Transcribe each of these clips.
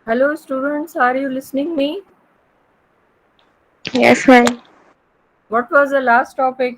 Hello students, are you listening me? Yes, ma'am. What was the last topic?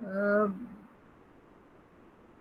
Uh,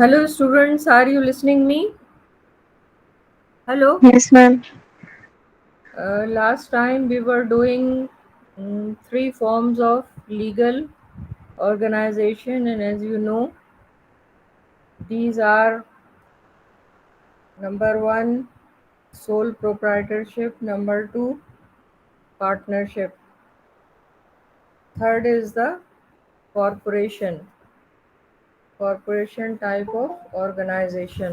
Hello students, are you listening me? Hello. Yes, ma'am. Last time we were doing three forms of legal organization, and as you know, these are: number one, sole proprietorship; number two, partnership; third is the corporation type of organization.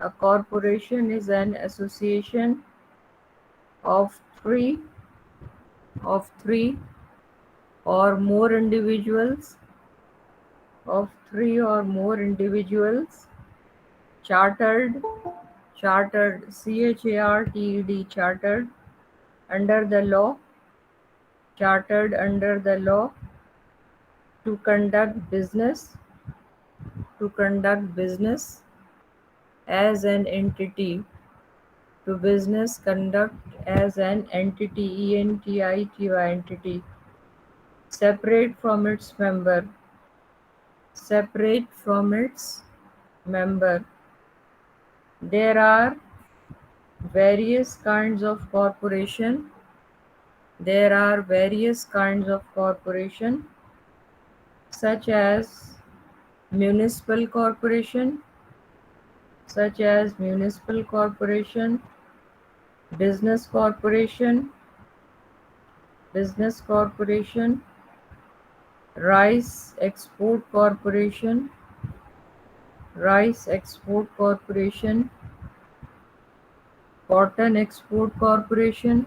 A corporation is an association of three or more individuals chartered chartered under the law to conduct business as an entity, to business conduct as an entity, entity, separate from its member. There are various kinds of corporation, such as municipal corporation, business corporation, rice export corporation, cotton export corporation.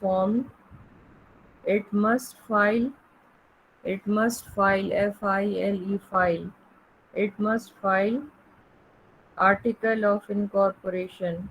formed, it must file file it must file article of incorporation.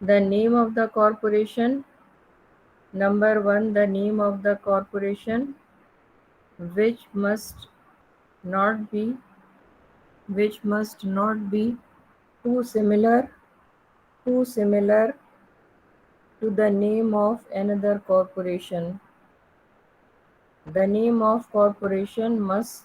the name of the corporation, which must not be too similar to the name of another corporation. The name of corporation must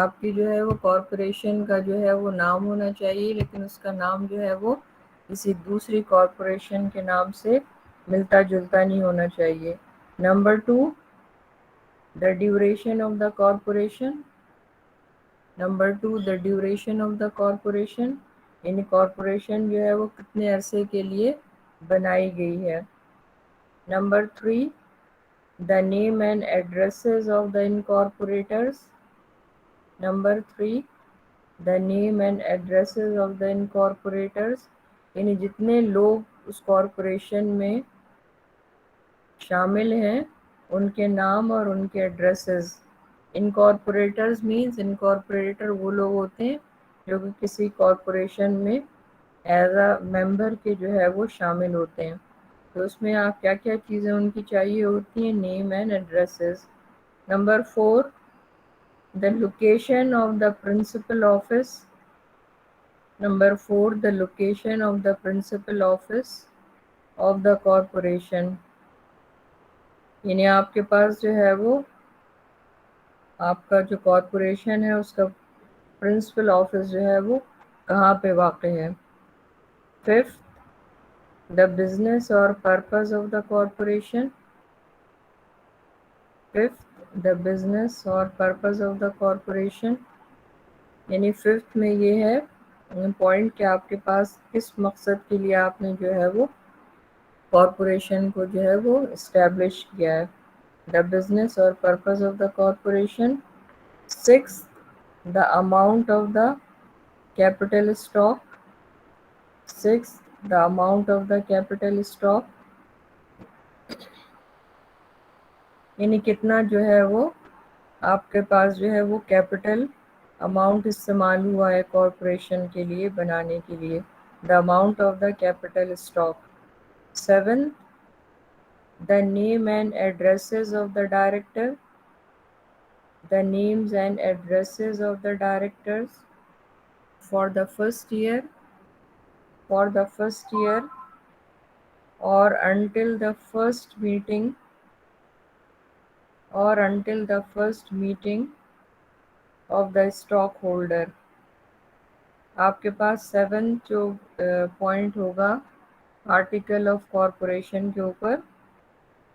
آپ کی جو ہے وہ corporation کا جو ہے وہ نام ہونا چاہیے، لیکن اس کا نام جو ہے وہ کسی دوسری کارپوریشن کے نام سے ملتا جلتا نہیں ہونا چاہیے۔ Number 2، the duration of the corporation. Number 2، the duration of the corporation, یعنی کارپوریشن جو ہے وہ کتنے عرصے کے لیے بنائی گئی ہے۔ Number 3، the name and addresses of the incorporators. Number 3، the name and addresses of the incorporators، یعنی جتنے لوگ اس کارپوریشن میں شامل ہیں ان کے نام اور ان کے ایڈریسز۔ انکارپوریٹرز مینز انکارپوریٹر وہ لوگ ہوتے ہیں جو کہ کسی کارپوریشن میں ایز اے ممبر کے جو ہے وہ شامل ہوتے ہیں۔ تو اس میں آپ کیا کیا چیزیں ان کی چاہیے ہوتی ہیں؟ Name and addresses. Number 4، the location of the principal office. Number 4، the location of the principal office of the corporation, یعنی آپ کے پاس جو ہے وہ آپ کا جو کارپوریشن ہے اس کا پرنسپل آفس جو ہے وہ کہاں پہ واقع ہے۔ 5th، the business or purpose of the corporation۔ 5th، the business or purpose of the corporation، یعنی 5th میں یہ ہے پوائنٹ کہ آپ کے پاس کس مقصد کے لیے آپ نے جو ہے وہ کارپوریشن کو جو ہے وہ اسٹیبلش کیا ہے۔ the business or purpose of the corporation۔ 6th، the amount of the capital stock۔ 6th، the amount of the capital stock، یعنی کتنا جو ہے وہ آپ کے پاس جو ہے وہ کیپٹل اماؤنٹ استعمال ہوا ہے کارپوریشن کے لیے بنانے کے لیے۔ The amount of the capital stock. 7، the name and addresses of the director. The names and addresses of the directors for the first year, for the first year اور until the first meeting, اور until the first meeting of the stockholder۔ آپ کے پاس 7 جو point ہوگا article of corporation کے اوپر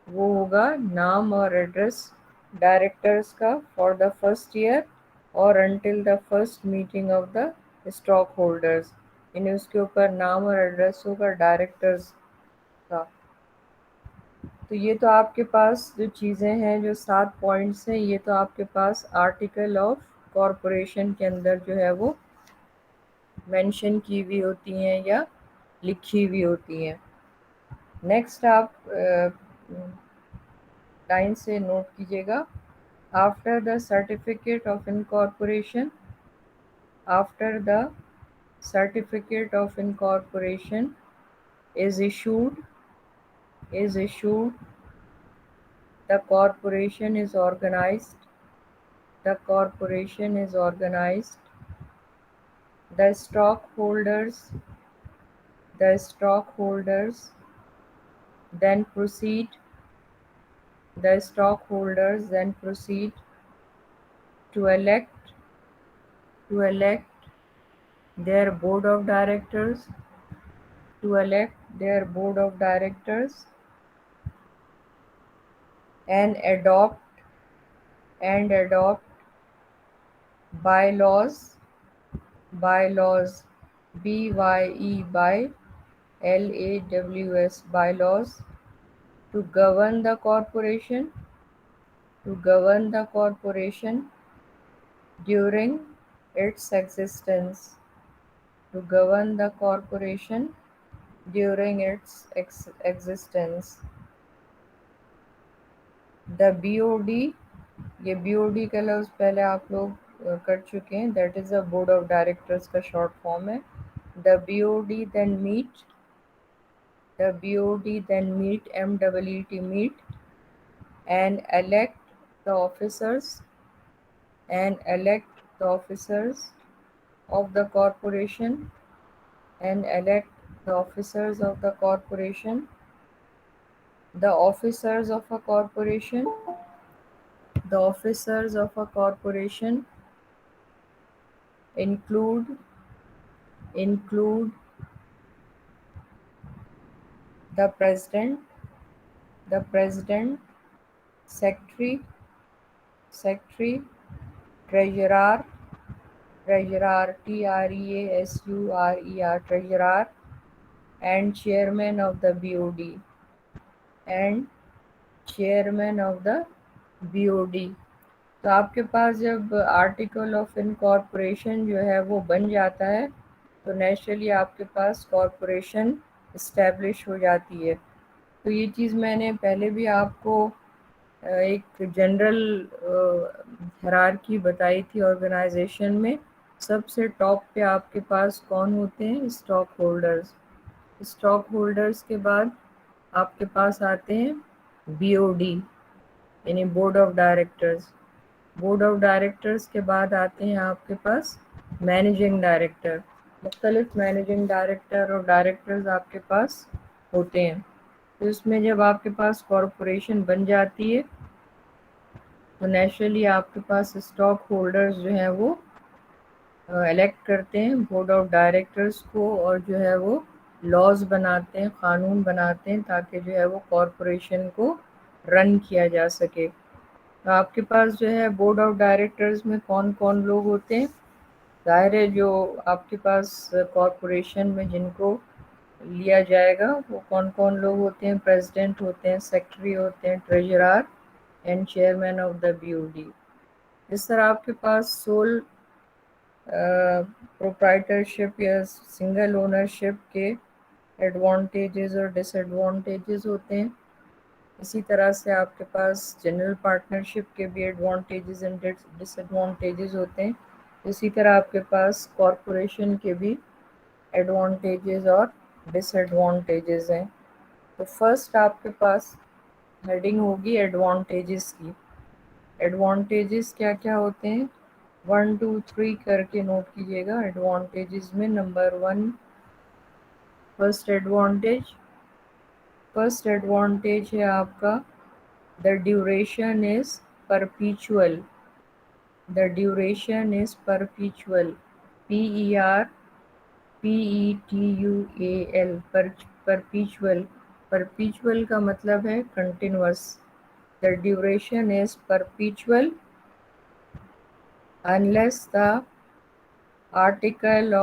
وہ ہوگا نام اور ایڈریس ڈائریکٹرز کا فار دا فرسٹ ایئر اور until the first meeting of the stockholders، یعنی اس کے اوپر نام اور ایڈریس ہوگا ڈائریکٹرز کا۔ تو یہ تو آپ کے پاس جو چیزیں ہیں جو 7 پوائنٹس ہیں یہ تو آپ کے پاس آرٹیکل آف کارپوریشن کے اندر جو ہے وہ مینشن کی ہوئی ہوتی ہیں یا لکھی ہوئی ہوتی ہیں۔ نیکسٹ آپ لائن سے نوٹ کیجیے گا، after the certificate of incorporation, after the certificate of incorporation is issued، the corporation is organized، the corporation is organized، the stockholders then proceed، the stockholders then proceed to elect their board of directors، to elect their board of directors and adopt bylaws، BYE by LAWS bylaws to govern the corporation during its existence، to govern the corporation during its existence۔ The BOD، یہ BOD کا لفظ پہلے آپ لوگ کر چکے ہیں، that is a board of directors کا شارٹ فارم ہے۔ دا BOD then meet MEET and elect the officers of the corporation the officers of a corporation include the president, secretary, treasurer, treasurer, treasurer, and chairman of the BOD, and chairman of the BOD. تو آپ کے پاس جب article of incorporation جو ہے وہ بن جاتا ہے تو نیچرلی آپ کے پاس کارپوریشن اسٹیبلش ہو جاتی ہے. تو یہ چیز میں نے پہلے بھی آپ کو ایک جنرل ہیرارکی بتائی تھی آرگنائزیشن میں. سب سے ٹاپ پہ آپ کے پاس کون ہوتے ہیں؟ Stock holders. اسٹاک ہولڈرز کے بعد آپ کے پاس آتے ہیں بی او ڈی یعنی board of directors. Board of directors کے بعد آتے ہیں آپ کے پاس مینیجنگ ڈائریکٹر. مختلف مینیجنگ ڈائریکٹر اور ڈائریکٹرز آپ کے پاس ہوتے ہیں. تو اس میں جب آپ کے پاس کارپوریشن بن جاتی ہے تو نیچرلی آپ کے پاس اسٹاک ہولڈرز جو ہیں وہ الیکٹ کرتے ہیں بورڈ آف ڈائریکٹرز کو، اور جو ہے وہ لاز بناتے ہیں، قانون بناتے ہیں تاکہ جو ہے وہ کارپوریشن کو رن کیا جا سکے. تو آپ کے پاس جو ہے بورڈ آف ڈائریکٹرز میں کون کون لوگ ہوتے ہیں؟ ظاہر ہے جو آپ کے پاس کارپوریشن میں جن کو لیا جائے گا وہ کون کون لوگ ہوتے ہیں؟ پریزیڈنٹ ہوتے ہیں، سیکرٹری ہوتے ہیں، treasurer and chairman of the B O D. اس طرح آپ کے پاس سول پروپرائٹرشپ یا سنگل اونرشپ کے ایڈوانٹیجز اور ڈس ایڈوانٹیجز ہوتے ہیں. اسی طرح سے آپ کے پاس جنرل پارٹنرشپ کے بھی ایڈوانٹیجز اینڈ ڈس ایڈوانٹیجز ہوتے ہیں. اسی طرح آپ کے پاس کارپوریشن کے بھی ایڈوانٹیجز اور ڈس ایڈوانٹیجز ہیں. تو فرسٹ آپ کے پاس ہیڈنگ ہوگی ایڈوانٹیجز کی. ایڈوانٹیجز کیا کیا ہوتے ہیں؟ 1 2 3 کر کے نوٹ کیجیے گا. ایڈوانٹیجز میں نمبر 1 فرسٹ ایڈوانٹیج ہے آپ کا the duration is perpetual. The duration is perpetual. Perpetual. Perpetual. Perpetual کا مطلب ہے continuous. The duration is perpetual unless the article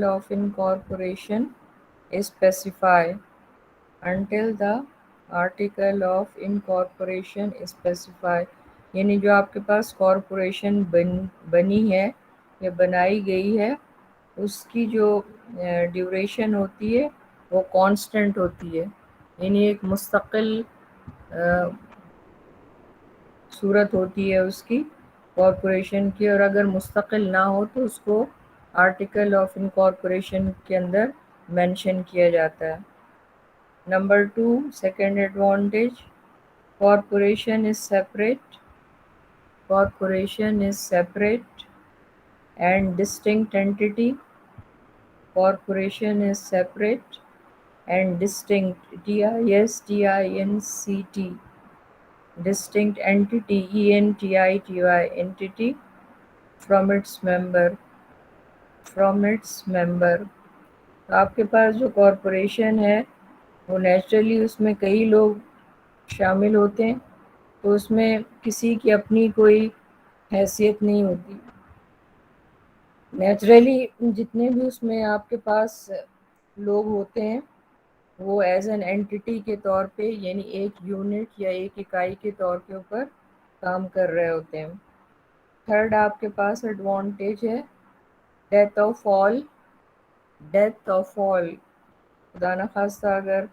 of incorporation is specified. Until the article of incorporation is specified. یعنی جو آپ کے پاس کارپوریشن بنی ہے یا بنائی گئی ہے اس کی جو ڈیوریشن ہوتی ہے وہ کانسٹنٹ ہوتی ہے، یعنی ایک مستقل صورت ہوتی ہے اس کی کارپوریشن کی، اور اگر مستقل نہ ہو تو اس کو آرٹیکل آف انکارپوریشن کے اندر مینشن کیا جاتا ہے. Number 2 second advantage corporation is separate and distinct entity. Corporation is separate and distinct, distinct, distinct entity, entity, entity from its member. تو آپ کے پاس جو کارپوریشن ہے وہ نیچرلی اس میں کئی لوگ شامل ہوتے ہیں، تو اس میں کسی کی اپنی کوئی حیثیت نہیں ہوتی. نیچرلی جتنے بھی اس میں آپ کے پاس لوگ ہوتے ہیں وہ ایز این اینٹی کے طور پہ، یعنی ایک یونٹ یا ایک اکائی کے طور کے اوپر کام کر رہے ہوتے ہیں. تھرڈ آپ کے پاس ایڈوانٹیج ہے ڈیتھ آف آل. خدا نخواستہ اگر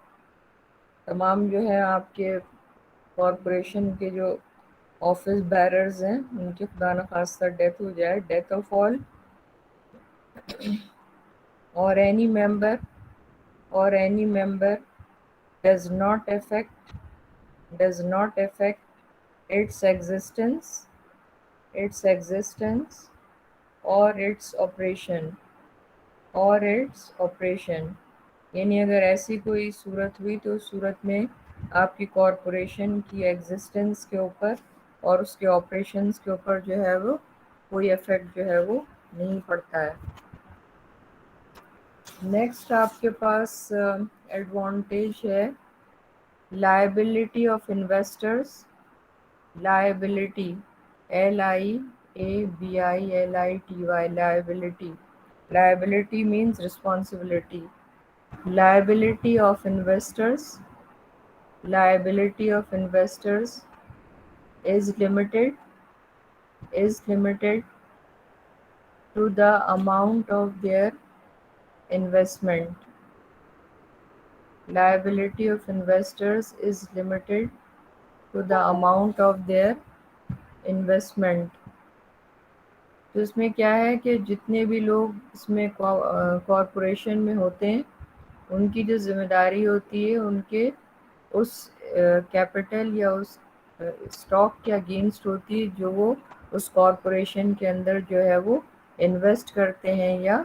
تمام جو ہے آپ کے کارپوریشن کے جو آفس بیررز ہیں ان کی خدا نخواستہ ڈیتھ ہو جائے، death of all or any member does not affect its existence or its operation. یعنی اگر ایسی کوئی صورت ہوئی تو اس صورت میں آپ کی کارپوریشن کی ایگزسٹنس کے اوپر اور اس کے آپریشنس کے اوپر جو ہے وہ کوئی افیکٹ جو ہے وہ نہیں پڑتا ہے. نیکسٹ آپ کے پاس ایڈوانٹیج ہے liability of investors. Liability liability. Liability means responsibility. Liability of investors. Liability of investors is limited to the amount of their investment. Liability of investors is limited to the amount of their investment. تو اس میں کیا ہے کہ جتنے بھی لوگ اس میں corporation میں ہوتے ہیں ان کی جو ذمہ داری ہوتی ہے ان کے اس کیپٹل یا اس اسٹاک کے اگینسٹ ہوتی ہے جو وہ اس کارپوریشن کے اندر جو ہے وہ انویسٹ کرتے ہیں یا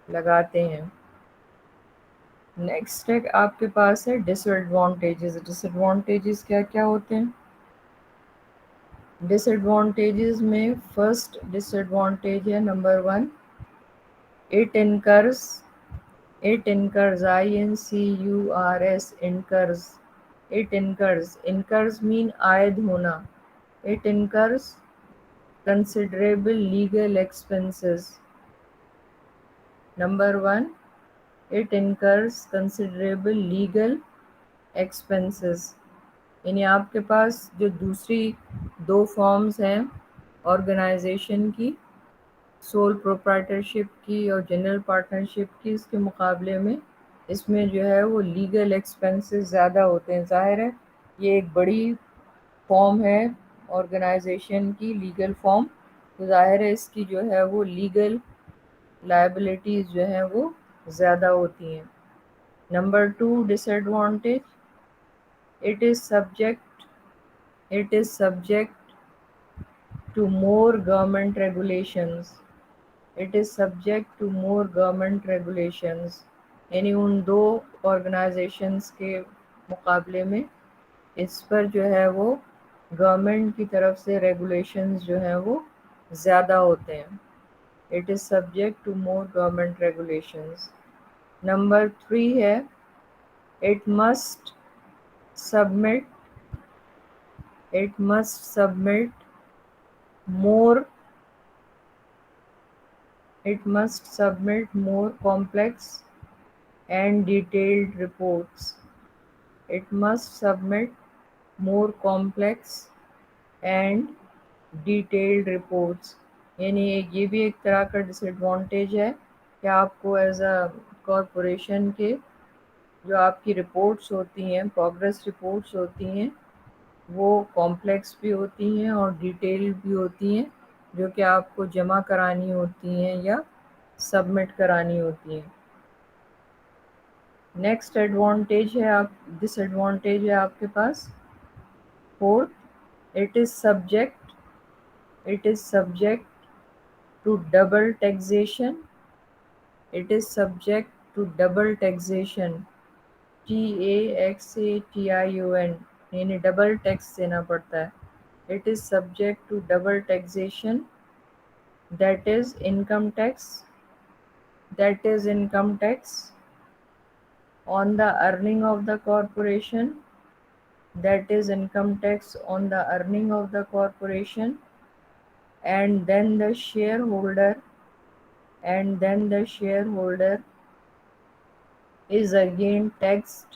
لگاتے ہیں. نیکسٹ آپ کے پاس ہے ڈس ایڈوانٹیجز. ڈس ایڈوانٹیجز کیا کیا ہوتے ہیں؟ ڈس ایڈوانٹیجز میں فرسٹ ڈس ایڈوانٹیج ہے نمبر 1 اٹ انکرز انکرز مین عائد ہونا. It incurs considerable legal expenses. Number 1, it incurs considerable legal expenses. یعنی آپ کے پاس جو دوسری 2 فارمز ہیں آرگنائزیشن کی، سول پروپرائٹرشپ کی اور جنرل پارٹنرشپ کی، اس کے مقابلے میں اس میں جو ہے وہ لیگل ایکسپنسز زیادہ ہوتے ہیں. ظاہر ہے یہ ایک بڑی فارم ہے آرگنائزیشن کی، لیگل فارم، تو ظاہر ہے اس کی جو ہے وہ لیگل لائبلٹیز جو ہیں وہ زیادہ ہوتی ہیں. Number 2 disadvantage it is subject to more government regulations. It is subject to more government regulations. یعنی ان 2 آرگنائزیشنز کے مقابلے میں اس پر جو ہے وہ گورنمنٹ کی طرف سے ریگولیشنز جو ہیں وہ زیادہ ہوتے ہیں. It is subject to more government regulations. Number 3 ہے it must submit more complex and detailed reports. It must submit more complex and detailed reports. یعنی یہ بھی ایک طرح کا ڈس ایڈوانٹیج ہے کہ آپ کو ایز اے کارپوریشن کے جو آپ کی رپورٹس ہوتی ہیں، پروگریس رپورٹس ہوتی ہیں، وہ کمپلیکس بھی ہوتی ہیں اور ڈیٹیل بھی ہوتی ہیں، جو کہ آپ کو جمع کرانی ہوتی ہیں یا سبمٹ کرانی ہوتی ہیں. نیکسٹ ایڈوانٹیج ہے ڈس ایڈوانٹیج ہے آپ کے پاس 4 it is subject to double taxation. It is subject to double taxation. TAXATION یعنی ڈبل ٹیکس دینا پڑتا ہے. It is subject to double taxation, that is income tax on the earning of the corporation, and then the shareholder is again taxed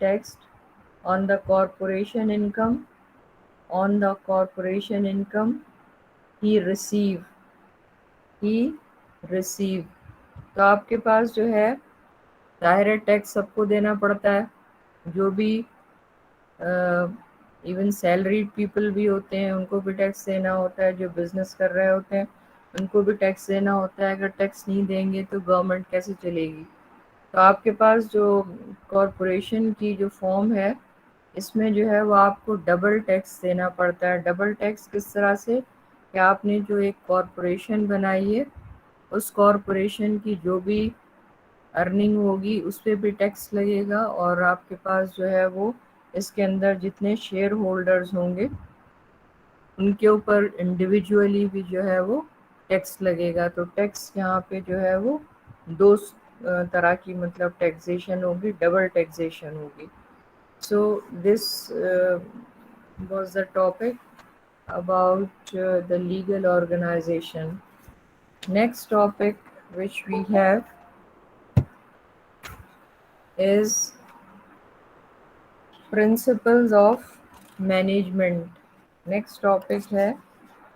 taxed on the corporation income he receive. تو آپ کے پاس جو ہے ظاہر tax سب کو دینا پڑتا ہے، جو بھی ایون سیلریڈ پیپل بھی ہوتے ہیں ان کو بھی ٹیکس دینا ہوتا ہے، جو بزنس کر رہے ہوتے ہیں ان کو بھی ٹیکس دینا ہوتا ہے. اگر ٹیکس نہیں دیں گے تو گورنمنٹ کیسے چلے گی؟ تو آپ کے پاس جو کارپوریشن کی جو فارم ہے اس میں جو ہے وہ آپ کو ڈبل ٹیکس دینا پڑتا ہے. ڈبل ٹیکس کس طرح سے کہ آپ نے جو ایک کارپوریشن بنائی ہے اس کارپوریشن کی جو بھی ارننگ ہوگی اس پہ بھی ٹیکس لگے گا، اور آپ کے پاس جو ہے وہ اس کے اندر جتنے شیئر ہولڈرز ہوں گے ان کے اوپر انڈیویجولی بھی جو ہے وہ ٹیکس لگے گا. تو ٹیکس یہاں پہ جو ہے وہ دو طرح کی مطلب ٹیکسیشن ہوگی, ڈبل ٹیکسیشن ہوگی. So this was the topic about the legal organization. Next topic which we have is principles of management. Next topic ہے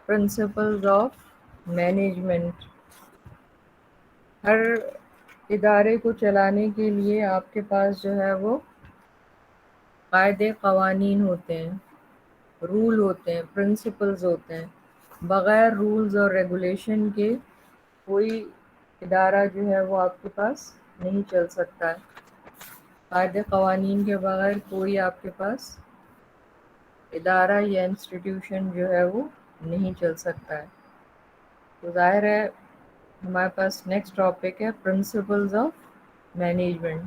principles of management. ہر ادارے کو چلانے کے لیے آپ کے پاس جو ہے وہ قاعدے قوانین ہوتے ہیں, رول ہوتے ہیں, پرنسپلز ہوتے ہیں. بغیر رولز اور ریگولیشن کے کوئی ادارہ جو ہے وہ آپ کے پاس نہیں چل سکتا ہے. قاعدے قوانین کے بغیر کوئی آپ کے پاس ادارہ یا انسٹیٹیوشن جو ہے وہ نہیں چل سکتا ہے. تو ظاہر ہے ہمارے پاس نیکسٹ ٹاپک ہے پرنسپلز آف مینجمنٹ.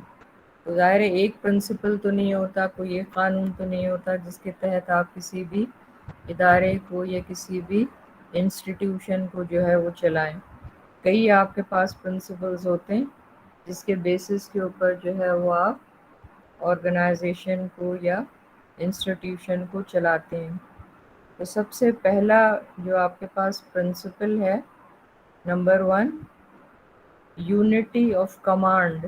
تو ظاہر ہے ایک پرنسپل تو نہیں ہوتا, کوئی ایک قانون تو نہیں ہوتا جس کے تحت آپ کسی بھی ادارے کو یا کسی بھی انسٹیٹیوشن کو جو ہے وہ چلائیں. کئی آپ کے پاس پرنسپلز ہوتے ہیں جس کے بیسس کے اوپر جو ہے وہ آپ آرگنائزیشن کو یا انسٹیٹیوشن کو چلاتے ہیں. تو سب سے پہلا جو آپ کے پاس پرنسپل ہے, number 1, unity of command.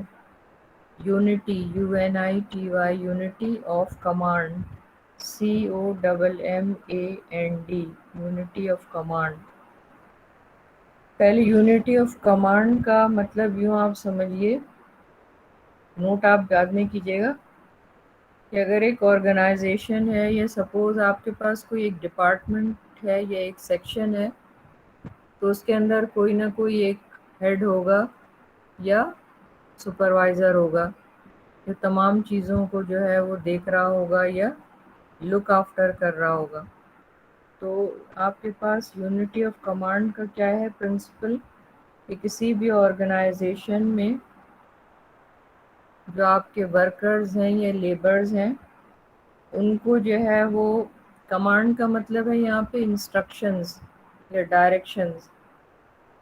Unity, UNITY, unity of command, COMMAND, unity of command. پہلے یونٹی آف کمانڈ کا مطلب یوں آپ سمجھیے, نوٹ آپ بعد میں کیجیے گا, کہ اگر ایک آرگنائزیشن ہے یا سپوز آپ کے پاس کوئی ایک ڈپارٹمنٹ ہے یا ایک سیکشن ہے, تو اس کے اندر کوئی نہ کوئی ایک ہیڈ ہوگا یا سپروائزر ہوگا جو تمام چیزوں کو جو ہے وہ دیکھ رہا ہوگا یا لک آفٹر کر رہا ہوگا. تو آپ کے پاس یونٹی آف کمانڈ کا کیا ہے پرنسپل, کہ کسی بھی آرگنائزیشن میں جو آپ کے ورکرز ہیں یا لیبرز ہیں ان کو جو ہے وہ, کمانڈ کا مطلب ہے یہاں پہ انسٹرکشنز یا ڈائریکشنز.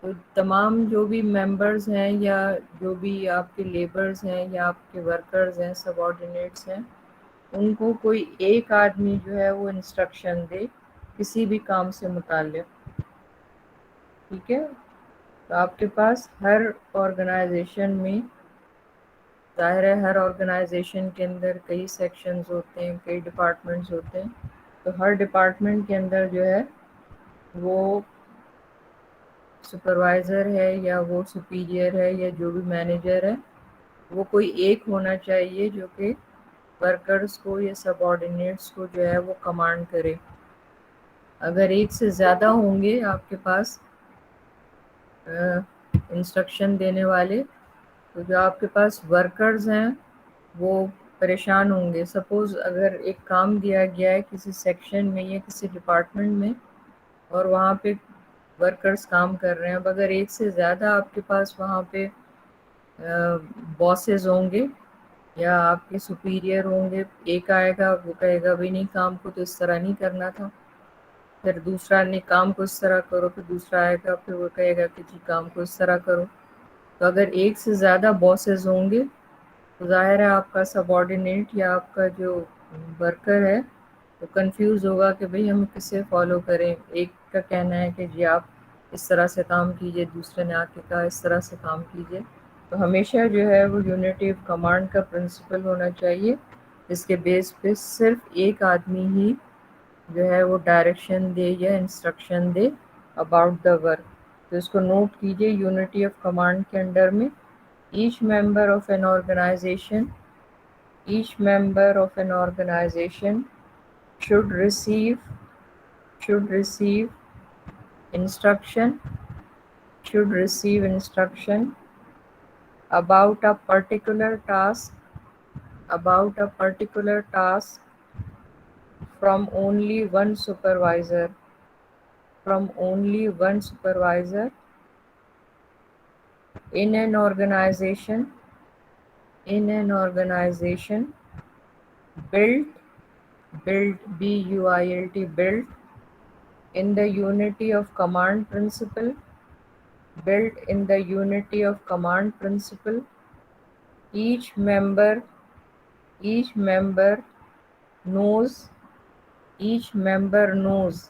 تو تمام جو بھی ممبرز ہیں یا جو بھی آپ کے لیبرز ہیں یا آپ کے ورکرز ہیں, سب آرڈینیٹس ہیں, ان کو کوئی ایک آدمی جو ہے وہ انسٹرکشن دے کسی بھی کام سے متعلق. ٹھیک ہے, تو آپ کے پاس ہر آرگنائزیشن میں, ظاہر ہے ہر آرگنائزیشن کے اندر کئی سیکشنز ہوتے ہیں, کئی ڈپارٹمنٹس ہوتے ہیں. تو ہر ڈپارٹمنٹ کے اندر جو ہے وہ سپروائزر ہے یا وہ سپیریئر ہے یا جو بھی مینیجر ہے, وہ کوئی ایک ہونا چاہیے جو کہ ورکرز کو یا سب آرڈینیٹس کو جو ہے وہ کمانڈ کرے. اگر ایک سے زیادہ ہوں گے آپ کے پاس انسٹرکشن دینے والے, تو جو آپ کے پاس ورکرز ہیں وہ پریشان ہوں گے. سپوز اگر ایک کام دیا گیا ہے کسی سیکشن میں یا کسی ڈپارٹمنٹ میں اور وہاں پہ ورکرز کام کر رہے ہیں, اب اگر ایک سے زیادہ آپ کے پاس وہاں پہ باسز ہوں گے یا آپ کے سپیریئر ہوں گے, ایک آئے گا وہ کہے گا بھی نہیں کام کو تو اس طرح نہیں کرنا تھا, پھر دوسرا نے کام کو اس طرح کرو, پھر دوسرا آئے گا پھر وہ کہے گا کہ جی کام کو اس طرح کرو. تو اگر ایک سے زیادہ باسز ہوں گے تو ظاہر ہے آپ کا سب آرڈینیٹ یا آپ کا جو ورکر ہے وہ کنفیوز ہوگا کہ بھئی ہم کسے فالو کریں. ایک کا کہنا ہے کہ جی آپ اس طرح سے کام کیجئے, دوسرے نے آ کے کہا اس طرح سے کام کیجئے. تو ہمیشہ جو ہے وہ یونٹی آف کمانڈ کا پرنسپل ہونا چاہیے, جس کے بیس پہ صرف ایک آدمی ہی جو ہے وہ ڈائریکشن دے یا instruction they about the work. تو اس کو نوٹ کیجئے, یونٹی آف کمانڈ کے انڈر میں each member of an organization each member of an organization should receive instruction about a particular task from only one supervisor in an organization built built, B-U-I-L-T, built in the unity of command principle, built in the unity of command principle. Each member knows, each member knows,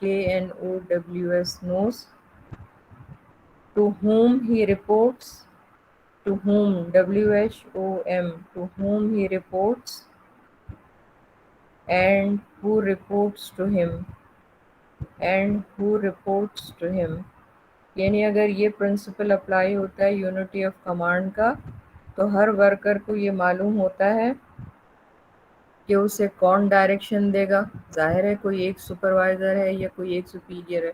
K-N-O-W-S, knows, to whom he reports, to whom, W-H-O-M, to whom he reports, and who reports to him, and who reports to him. یعنی اگر یہ principal apply ہوتا ہے unity of command کا تو ہر worker کو یہ معلوم ہوتا ہے کہ اسے کون ڈائریکشن دے گا. ظاہر ہے کوئی ایک سپروائزر ہے یا کوئی ایک سپیریئر ہے،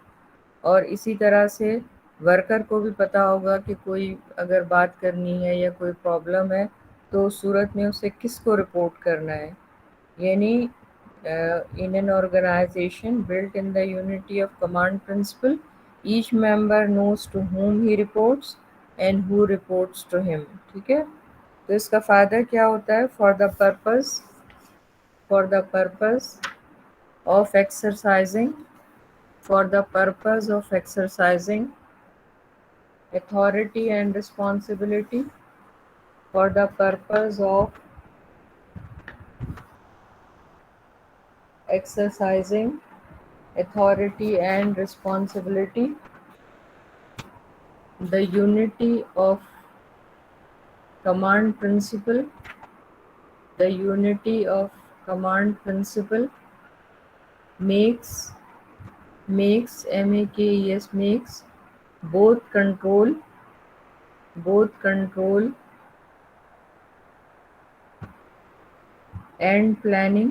اور اسی طرح سے ورکر کو بھی پتہ ہوگا کہ کوئی اگر بات کرنی ہے یا کوئی پرابلم ہے تو اس صورت میں اسے کس کو رپورٹ کرنا ہے. یعنی in an organization built in the unity of command principle, each member knows to whom he reports and who reports to him. ٹھیک ہے، تو اس کا فائدہ کیا ہوتا ہے؟ for the purpose of exercising for the purpose of exercising authority and responsibility, for the purpose of exercising authority and responsibility, the unity of command principle, the unity of command principle makes M-A-K-E-S, makes both control and planning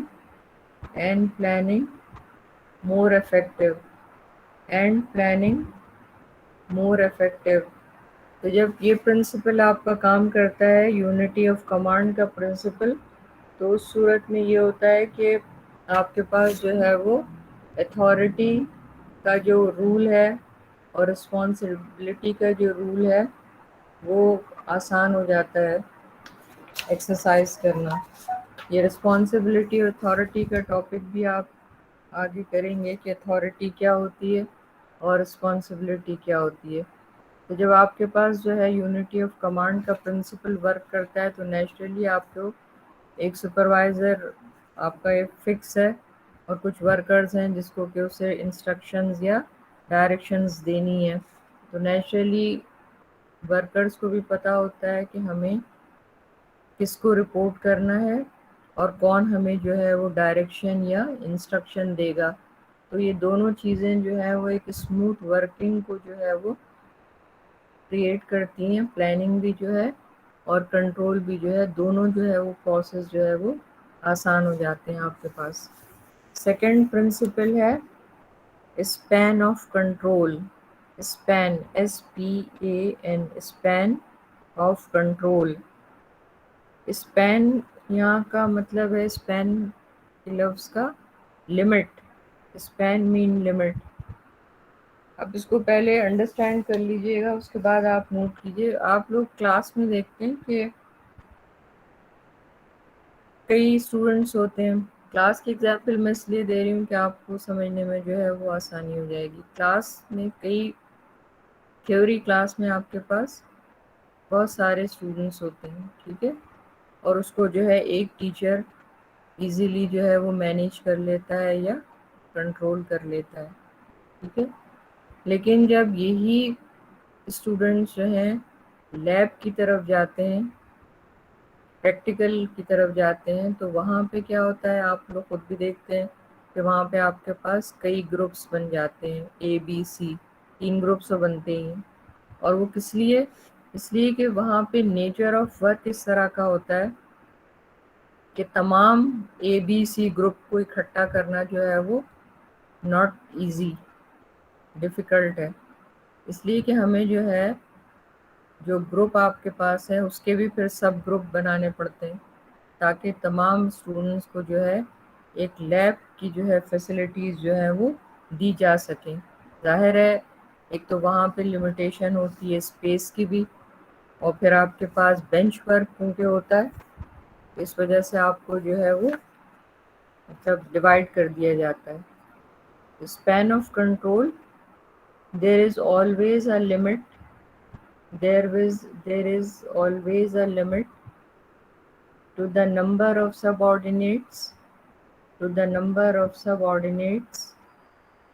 more effective, and planning more effective. تو جب یہ principal آپ کا کام کرتا ہے، unity of command کا principal, تو اس صورت میں یہ ہوتا ہے کہ آپ کے پاس جو ہے وہ اتھارٹی کا جو رول ہے اور رسپانسبلٹی کا جو رول ہے وہ آسان ہو جاتا ہے ایکسرسائز کرنا. یہ رسپانسبلٹی اور اتھارٹی کا ٹاپک بھی آپ آگے کریں گے کہ اتھارٹی کیا ہوتی ہے اور رسپانسبلٹی کیا ہوتی ہے. تو جب آپ کے پاس جو ہے یونٹی آف کمانڈ کا پرنسپل ورک کرتا ہے تو نیچرلی آپ کو ایک سپروائزر آپ کا ایک فکس ہے اور کچھ ورکرز ہیں جس کو کہ اسے انسٹرکشنز یا ڈائریکشنز دینی ہے. تو نیچرلی ورکرز کو بھی پتہ ہوتا ہے کہ ہمیں کس کو رپورٹ کرنا ہے اور کون ہمیں جو ہے وہ ڈائریکشن یا انسٹرکشن دے گا. تو یہ دونوں چیزیں جو ہے وہ ایک اسموتھ ورکنگ کو جو ہے وہ کریٹ کرتی ہیں. پلاننگ بھی جو ہے اور کنٹرول بھی جو ہے، دونوں جو ہے وہ پروسیس جو ہے وہ آسان ہو جاتے ہیں آپ کے پاس. سیکنڈ پرنسپل ہے span of control. Span, SPAN، span of control. Span یہاں کا مطلب ہے، اسپین کے لفظ کا لمٹ، اسپین مین لمٹ. اب اس کو پہلے انڈرسٹینڈ کر لیجئے گا، اس کے بعد آپ نوٹ کیجئے. آپ لوگ کلاس میں دیکھتے ہیں کہ کئی اسٹوڈنٹس ہوتے ہیں. کلاس کی ایگزامپل میں اس لیے دے رہی ہوں کہ آپ کو سمجھنے میں جو ہے وہ آسانی ہو جائے گی. کلاس میں کئی تھیوری کلاس میں آپ کے پاس بہت سارے اسٹوڈنٹس ہوتے ہیں، ٹھیک ہے، اور اس کو جو ہے ایک ٹیچر ایزیلی جو ہے وہ مینیج کر لیتا ہے یا کنٹرول کر لیتا ہے، ٹھیک ہے. لیکن جب یہی اسٹوڈنٹس جو ہیں لیب کی طرف جاتے ہیں، پریکٹیکل کی طرف جاتے ہیں، تو وہاں پہ کیا ہوتا ہے، آپ لوگ خود بھی دیکھتے ہیں کہ وہاں پہ آپ کے پاس کئی گروپس بن جاتے ہیں، ABC، 3 گروپس بنتے ہیں. اور وہ کس لیے؟ اس لیے کہ وہاں پہ نیچر آف ورک اس طرح کا ہوتا ہے کہ تمام ABC گروپ کو اکٹھا کرنا جو ہے وہ ناٹ ایزی، ڈیفیکلٹ ہے. اس لیے کہ ہمیں جو ہے جو گروپ آپ کے پاس ہے اس کے بھی پھر سب گروپ بنانے پڑتے ہیں تاکہ تمام اسٹوڈنٹس کو جو ہے ایک لیب کی جو ہے فیسلٹیز جو ہے وہ دی جا سکیں. ظاہر ہے ایک تو وہاں پہ لمیٹیشن ہوتی ہے اسپیس کی بھی، اور پھر آپ کے پاس بینچ ورک کیونکہ ہوتا ہے، اس وجہ سے آپ کو جو ہے وہ مطلب ڈیوائڈ کر دیا جاتا ہے. Span of control, there is always a limit, there is always a limit to the number of subordinates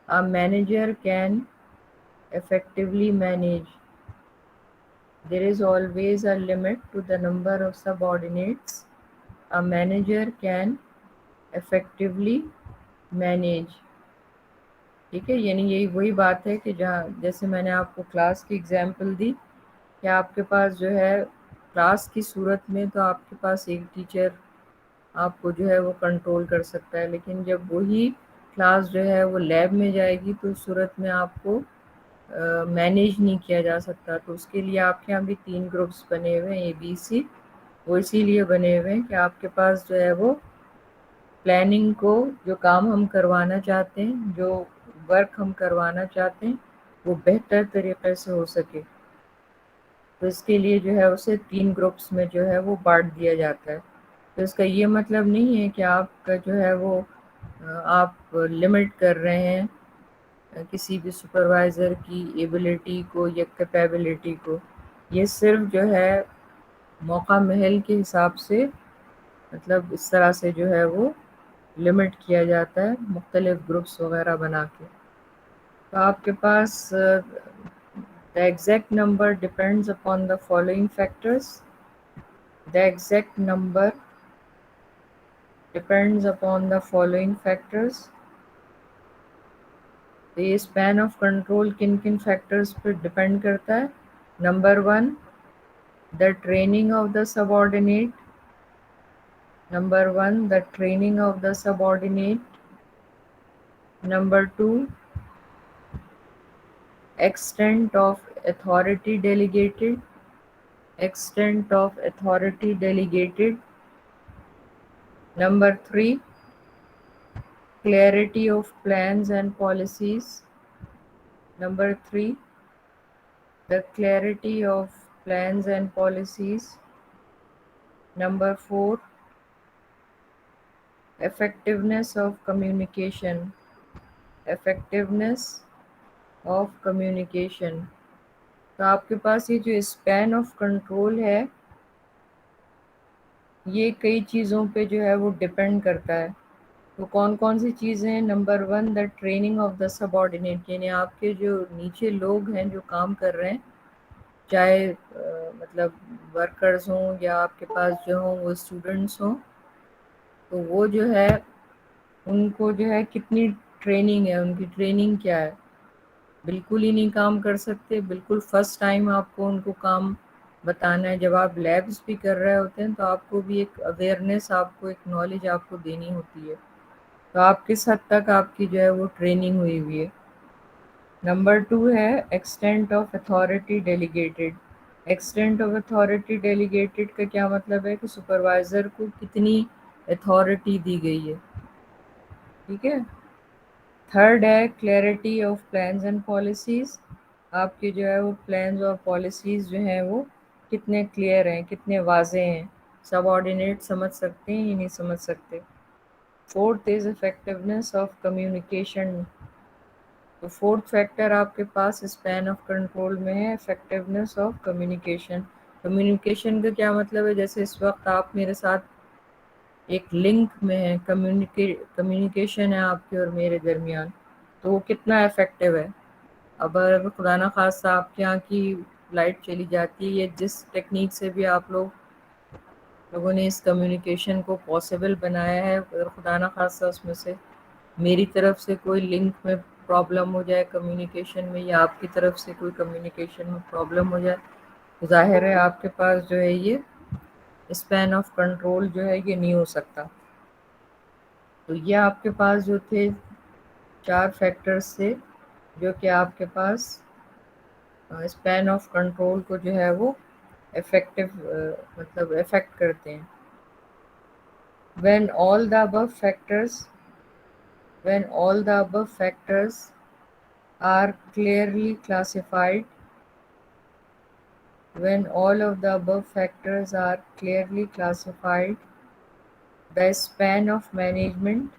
a manager can effectively manage. There is always a limit to the number of subordinates a manager can effectively manage. ٹھیک ہے, یعنی یہی وہی بات ہے کہ جہاں جیسے میں نے آپ کو کلاس کی اگزامپل دی کہ آپ کے پاس جو ہے کلاس کی صورت میں تو آپ کے پاس ایک ٹیچر آپ کو جو ہے وہ کنٹرول کر سکتا ہے, لیکن جب وہی کلاس جو ہے وہ لیب میں جائے گی تو اس صورت میں آپ کو مینیج نہیں کیا جا سکتا. تو اس کے لیے آپ کے یہاں بھی 3 گروپس بنے ہوئے ہیں, ABC. وہ اسی لیے بنے ہوئے ہیں کہ آپ کے پاس جو ہے وہ پلاننگ کو, جو کام ہم کروانا چاہتے ہیں, جو ورک ہم کروانا چاہتے ہیں, وہ بہتر طریقے سے ہو سکے. تو اس کے لیے جو ہے اسے 3 گروپس میں جو ہے وہ بانٹ دیا جاتا ہے. تو اس کا یہ مطلب نہیں ہے کہ آپ کا جو ہے وہ آپ لمٹ کر رہے ہیں کسی بھی سپروائزر کی ایبلٹی کو یا کیپیبلٹی کو. یہ صرف جو ہے موقع محل کے حساب سے, مطلب اس طرح سے جو ہے وہ لمٹ کیا جاتا ہے مختلف گروپس وغیرہ بنا کے. تو آپ کے پاس the exact number depends upon the following factors. The exact number depends upon the following factors. تو یہ اسپین آف کنٹرول کن کن فیکٹرز پر ڈپینڈ کرتا ہے. Number 1, the training of the subordinate. Number 1, the training of the subordinate. Number 2, extent of authority delegated. Extent of authority delegated. Number 3, clarity of plans and policies. Number 3, the clarity of plans and policies. Number 4, effectiveness of communication. Effectiveness of communication. تو آپ کے پاس یہ جو Spain of control ہے یہ کئی چیزوں پہ جو ہے وہ ڈپینڈ کرتا ہے. تو کون کون سی چیزیں ہیں؟ Number 1, the training of the sub ordinate, یعنی آپ کے جو نیچے لوگ ہیں جو کام کر رہے ہیں, چاہے مطلب ورکرز ہوں یا آپ کے پاس جو ہوں وہ اسٹوڈنٹس ہوں, تو وہ جو ہے ان کو جو ہے کتنی ٹریننگ ہے, ان کی ٹریننگ کیا ہے. بالکل ہی نہیں کام کر سکتے, بالکل فرسٹ ٹائم آپ کو ان کو کام بتانا ہے. جب آپ لیبس بھی کر رہے ہوتے ہیں تو آپ کو بھی ایک اویئرنیس, آپ کو ایک نالج آپ کو دینی ہوتی ہے. تو آپ کس حد تک آپ کی جو ہے وہ ٹریننگ ہوئی ہوئی ہے. نمبر 2 ہے extent of authority delegated. Extent of authority delegated کا کیا مطلب ہے کہ سپروائزر کو کتنی اتھارٹی دی گئی ہے. ٹھیک ہے. تھرڈ ہے clarity of plans and policies. آپ کے جو ہے وہ پلانز اور پالیسیز جو ہیں وہ کتنے کلیئر ہیں, کتنے واضح ہیں, سب آرڈینیٹ سمجھ سکتے ہیں یا نہیں سمجھ سکتے. Fourth is effectiveness of communication. تو فورتھ فیکٹر آپ کے پاس اسپین آف کنٹرول میں ہے افیکٹونیس آف کمیونیکیشن. کمیونیکیشن کا کیا مطلب ہے؟ جیسے اس وقت آپ میرے ساتھ ایک لنک میں ہے, کمیونیکیشن ہے آپ کے اور میرے درمیان, تو وہ کتنا افیکٹو ہے. اب اگر خدا نخواستہ آپ کے یہاں کی لائٹ چلی جاتی ہے, یا جس ٹیکنیک سے بھی آپ لوگوں نے اس کمیونیکیشن کو پاسبل بنایا ہے, اگر خدا نخواستہ اس میں سے میری طرف سے کوئی لنک میں پرابلم ہو جائے کمیونیکیشن میں, یا آپ کی طرف سے کوئی کمیونیکیشن میں پرابلم ہو جائے, تو ظاہر ہے آپ کے پاس جو ہے یہ اسپین آف کنٹرول جو ہے یہ نہیں ہو سکتا. تو یہ آپ کے پاس جو تھے 4 فیکٹرز تھے جو کہ آپ کے پاس اسپین آف کنٹرول کو جو ہے وہ افیکٹو مطلب افیکٹ کرتے ہیں. When all the above factors are clearly classified, when all of the above factors are clearly classified, the span of management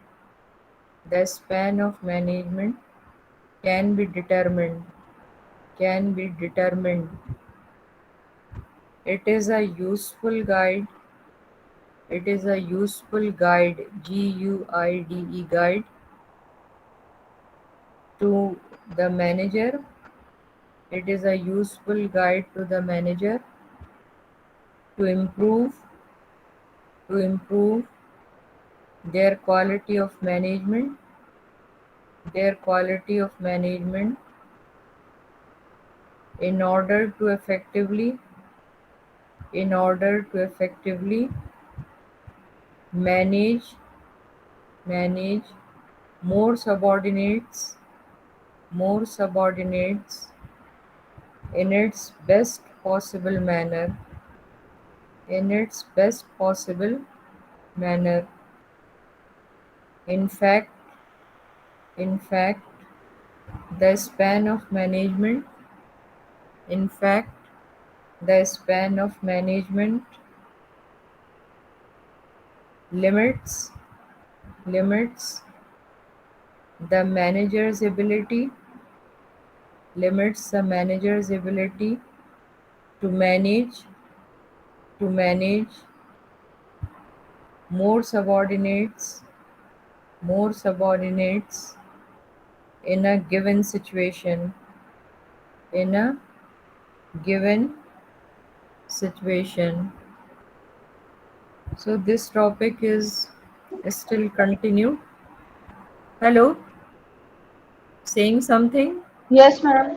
The span of management can be determined. Can be determined. It is a useful guide. It is a useful guide. GUIDE guide to the manager. It is a useful guide to the manager to improve their quality of management, their quality of management in order to effectively manage manage more subordinates in its best possible manner in its best possible manner. In fact, in fact, the span of management, in fact, the span of management limits limits the manager's ability limits the manager's ability to manage more subordinates more subordinates in a given situation in a given situation. So this topic is still continued. Hello, saying something? Yes, ma'am.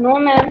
No, ma'am.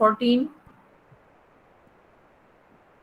14.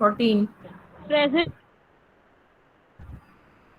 14. Present.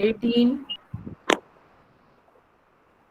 18.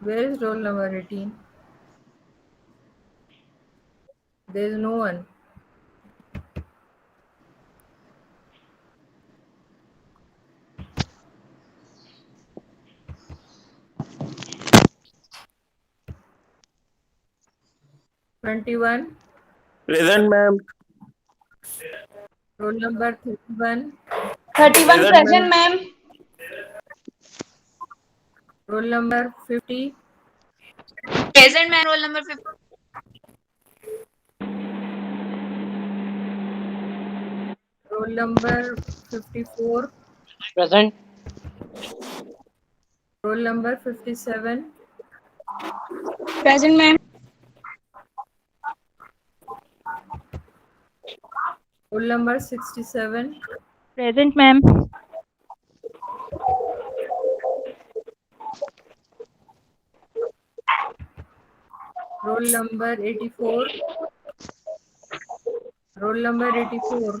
Where is roll number 18? There is no one. (21). Present, ma'am. Roll number 31. 31 Present, present, ma'am. ma'am. Roll number 50. Present, ma'am. Roll number 50. Roll number 54. Present. Roll number 57. Present, ma'am. Roll number 67. Present, ma'am. Roll number 84. Roll number 84.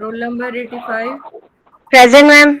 Roll number 85. Present, ma'am.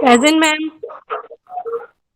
Present, ma'am.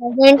Present.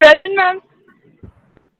Present, ma'am.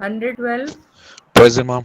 112. Present, ma'am.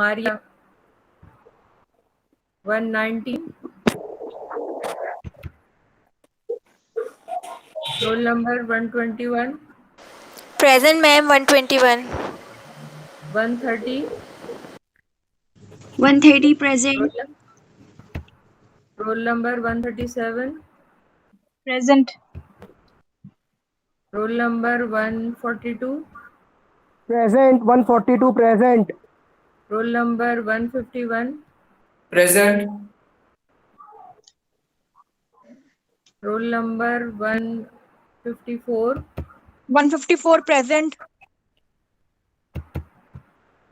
Maria 119. Roll number 121. Present, ma'am. 121. 130. 130 present. Roll number 137. Present. Roll number 142. Present. 142 present. Roll number 151. Present. Roll number 154. 154 present.